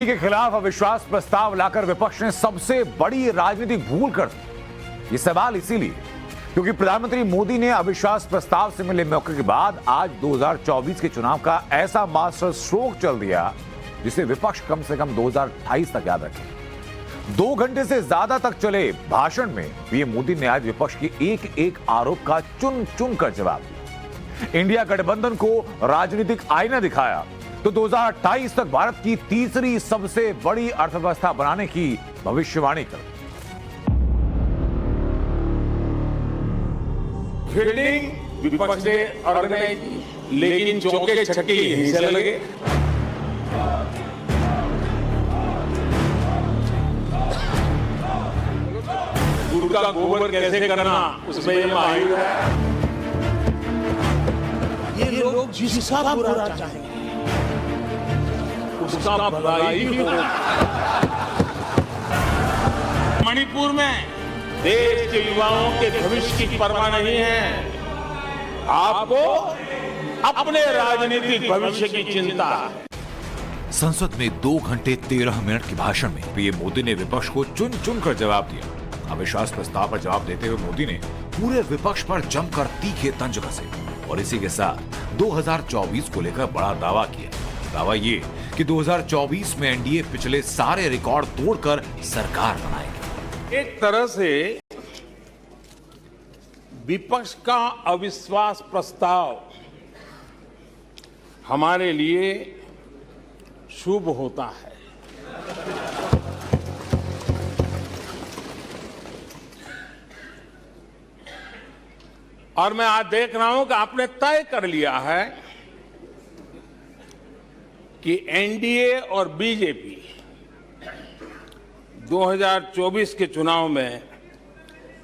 के खिलाफ अविश्वास प्रस्ताव लाकर विपक्ष ने सबसे बड़ी राजनीतिक भूल कर दी। ये सवाल इसीलिए क्योंकि प्रधानमंत्री मोदी ने अविश्वास प्रस्ताव से मिले मौके के बाद आज 2024 के चुनाव का ऐसा मास्टर स्ट्रोक चल दिया जिसे विपक्ष कम से कम 2028 तक याद रखे। 2 घंटे से ज्यादा तक चले भाषण में पीएम मोदी ने आज विपक्ष के एक एक आरोप का चुन चुन कर जवाब दिया। इंडिया गठबंधन को राजनीतिक आईना दिखाया तो 2028 तक भारत की तीसरी सबसे बड़ी अर्थव्यवस्था बनाने की भविष्यवाणी कर। फील्डिंग विपक्ष ने ऑर्गेनाइज की, लेकिन चौके छक्के यहीं से लगे। गुरु का गोबर कैसे करना उसमें ये माहिर है। ये लोग जिसका बुरा चाहेंगे उसका भलाई होगा। मणिपुर में देश के युवाओं के भविष्य की परवाह नहीं है, आपको अपने राजनीतिक भविष्य की चिंता। संसद में 2 घंटे 13 मिनट के भाषण में पीएम मोदी ने विपक्ष को चुन चुन कर जवाब दिया। अविश्वास प्रस्ताव पर जवाब देते हुए मोदी ने पूरे विपक्ष पर जमकर तीखे तंज कसे और इसी के साथ 2024 को लेकर बड़ा दावा किया। दावा ये कि 2024 में एनडीए पिछले सारे रिकॉर्ड तोड़कर सरकार बनाएगी। एक तरह से विपक्ष का अविश्वास प्रस्ताव हमारे लिए शुभ होता है। और मैं आज देख रहा हूं कि आपने तय कर लिया है कि एनडीए और बीजेपी 2024 के चुनाव में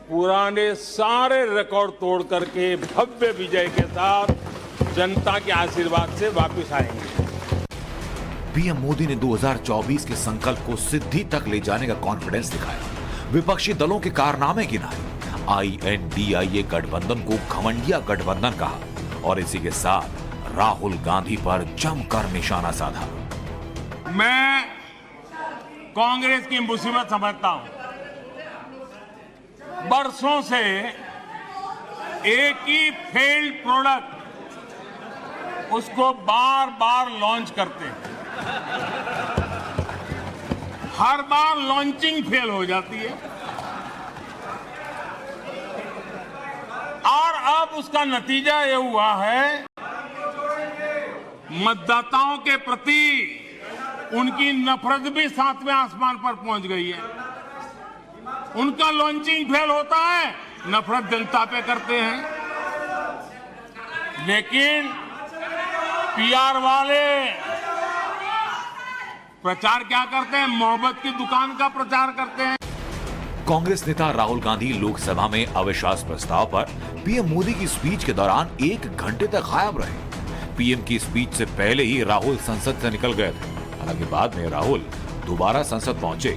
पुराने सारे रिकॉर्ड तोड़ करके भव्य विजय के साथ जनता के आशीर्वाद से वापस आएंगे। पीएम मोदी ने 2024 के संकल्प को सिद्धि तक ले जाने का कॉन्फिडेंस दिखाया। विपक्षी दलों के कारनामे गिनाए। INDIA गठबंधन को घमंडिया गठबंधन कहा और इसी के साथ राहुल गांधी पर जमकर निशाना साधा। मैं कांग्रेस की मुसीबत समझता हूं। बरसों से एक ही फेल्ड प्रोडक्ट उसको बार बार लॉन्च करते हैं। हर बार लॉन्चिंग फेल हो जाती है और अब उसका नतीजा ये हुआ है मतदाताओं के प्रति उनकी नफरत भी 7वें आसमान पर पहुंच गई है। उनका लॉन्चिंग फेल होता है, नफरत जनता पे करते हैं। लेकिन पीआर वाले प्रचार क्या करते हैं? मोहब्बत की दुकान का प्रचार करते हैं। कांग्रेस नेता राहुल गांधी लोकसभा में अविश्वास प्रस्ताव पर पीएम मोदी की स्पीच के दौरान 1 घंटे तक गायब रहे। पीएम की स्पीच से पहले ही राहुल संसद से निकल गए थे। हालांकि बाद में राहुल दोबारा संसद पहुंचे।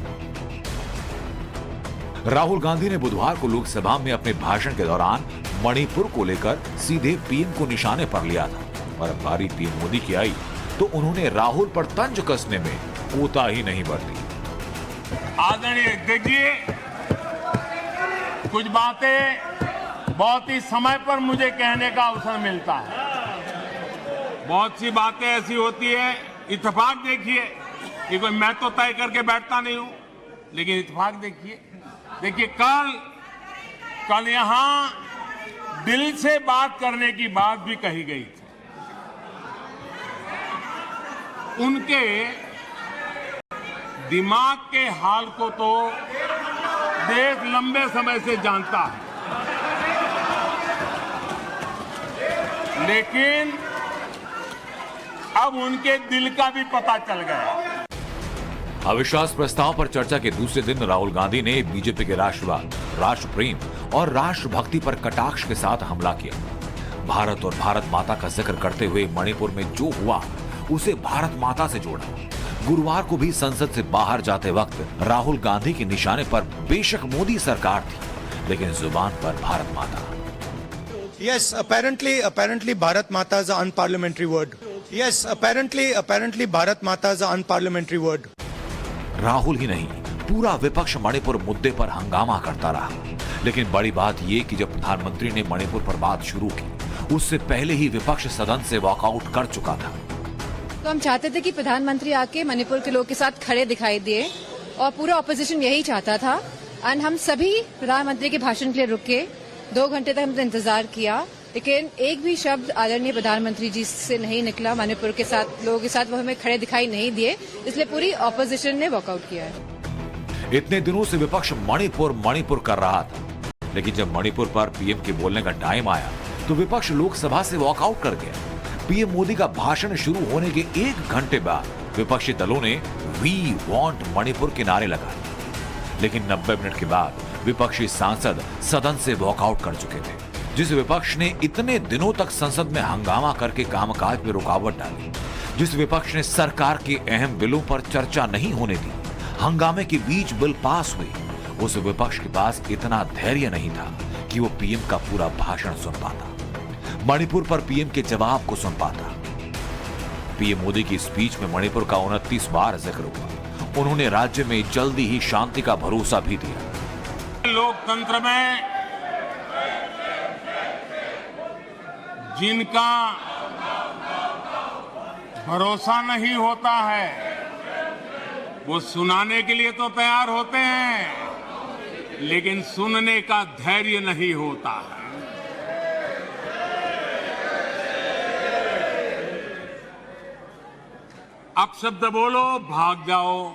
राहुल गांधी ने बुधवार को लोकसभा में अपने भाषण के दौरान मणिपुर को लेकर सीधे पीएम को निशाने पर लिया था और अब बारी पीएम मोदी की आई तो उन्होंने राहुल पर तंज कसने में कोताही नहीं बरती। आदरणीय देखिए, कुछ बातें बहुत ही समय पर मुझे कहने का अवसर मिलता है। बहुत सी बातें ऐसी होती है, इत्तेफाक देखिए कि कोई मैं तो तय करके बैठता नहीं हूं, लेकिन इत्तेफाक देखिए कल यहां दिल से बात करने की बात भी कही गई थी। उनके दिमाग के हाल को तो देश लंबे समय से जानता है, लेकिन अब उनके दिल का भी पता चल गया। अविश्वास प्रस्ताव पर चर्चा के दूसरे दिन राहुल गांधी ने बीजेपी के राष्ट्रवाद, राष्ट्र प्रेम और राष्ट्रभक्ति पर कटाक्ष के साथ हमला किया। भारत और भारत माता का जिक्र करते हुए मणिपुर में जो हुआ उसे भारत माता से जोड़ा। गुरुवार को भी संसद से बाहर जाते वक्त राहुल गांधी के निशाने पर बेशक मोदी सरकार थी, लेकिन जुबान पर भारत माता। Yes, apparently Bharat Mata is an unparliamentary word. Yes, apparently Bharat Mata is an unparliamentary word. Rahul ही नहीं, पूरा विपक्ष मणिपुर मुद्दे पर हंगामा करता रहा। लेकिन बड़ी बात यह कि जब प्रधानमंत्री ने मणिपुर पर बात शुरू की, उससे पहले ही विपक्ष सदन से वॉकआउट कर चुका था। तो हम चाहते थे कि प्रधानमंत्री आके मणिपुर के लोगों के साथ खड़े दिखाई दिए और पूरा ऑपोजिशन यही चाहता था। एंड हम सभी प्रधानमंत्री के भाषण के लिए रुके, 2 घंटे तक हमने इंतजार किया, लेकिन एक भी शब्द आदरणीय प्रधानमंत्री जी से नहीं निकला। मणिपुर के साथ लोगों के साथ वो हमें खड़े दिखाई नहीं दिए, इसलिए पूरी ऑपोजिशन ने वॉकआउट किया है। इतने दिनों से विपक्ष मणिपुर कर रहा था, लेकिन जब मणिपुर पर पीएम के बोलने का टाइम आया तो विपक्ष लोकसभा से वॉकआउट कर गया। पीएम मोदी का भाषण शुरू होने के 1 घंटे बाद विपक्षी दलों ने वी वांट मणिपुर के नारे लगाए। लेकिन 90 मिनट के बाद विपक्षी सांसद सदन से वॉकआउट कर चुके थे। जिस विपक्ष ने इतने दिनों तक संसद में हंगामा करके कामकाज में रुकावट डाली, जिस विपक्ष ने सरकार के अहम बिलों पर चर्चा नहीं होने दी, हंगामे के बीच बिल पास हुए, उस विपक्ष के पास इतना धैर्य नहीं था कि वो पीएम का पूरा भाषण सुन पाता, मणिपुर पर पीएम के जवाब को सुन पाता। पीएम मोदी की स्पीच में मणिपुर का 29 बार जिक्र हुआ। उन्होंने राज्य में जल्दी ही शांति का भरोसा भी दिया। लोकतंत्र में जिनका भरोसा नहीं होता है, वो सुनाने के लिए तो तैयार होते हैं, लेकिन सुनने का धैर्य नहीं होता है। अपशब्द बोलो, भाग जाओ,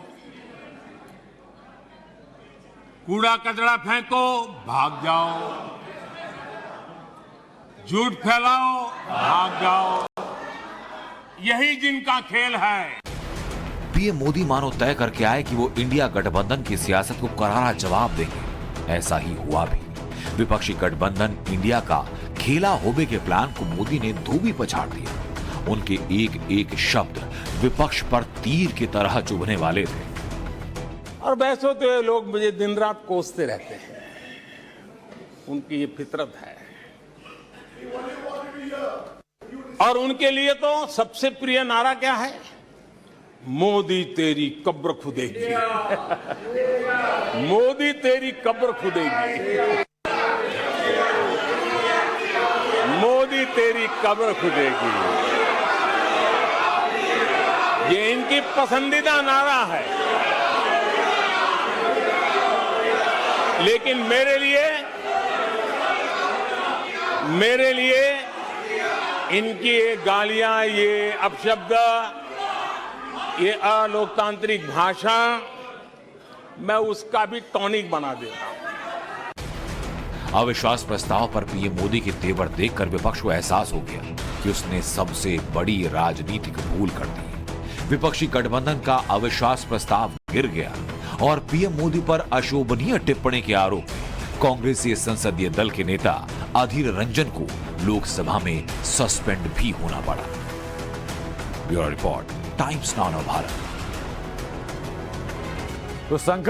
कूड़ा कचरा फेंको, भाग जाओ, झूठ फैलाओ, भाग जाओ, यही जिनका खेल है। पीएम मोदी मानो तय करके आए कि वो इंडिया गठबंधन की सियासत को करारा जवाब देंगे। ऐसा ही हुआ भी। विपक्षी गठबंधन इंडिया का खेला होबे के प्लान को मोदी ने धोबी पछाड़ दिया। उनके एक एक शब्द विपक्ष पर तीर की तरह चुभने वाले थे। और वैसे तो ये लोग मुझे दिन रात कोसते रहते हैं, उनकी ये फितरत है। और उनके लिए तो सबसे प्रिय नारा क्या है? मोदी तेरी कब्र खुदेगी। मोदी तेरी कब्र खुदेगी। मोदी तेरी कब्र खुदेगी, ये इनकी पसंदीदा नारा है। लेकिन मेरे लिए इनकी ये गालियां, ये अपशब्द, ये अलोकतांत्रिक भाषा, मैं उसका भी टॉनिक बना देता हूं। अविश्वास प्रस्ताव पर पीएम मोदी के तेवर देखकर विपक्ष को एहसास हो गया कि उसने सबसे बड़ी राजनीतिक भूल कर दी। विपक्षी गठबंधन का अविश्वास प्रस्ताव गिर गया और पीएम मोदी पर अशोभनीय टिप्पणी के आरोप में कांग्रेसी संसदीय दल के नेता अधीर रंजन को लोकसभा में सस्पेंड भी होना पड़ा। Bureau report, times now Bharat. तो संकल्प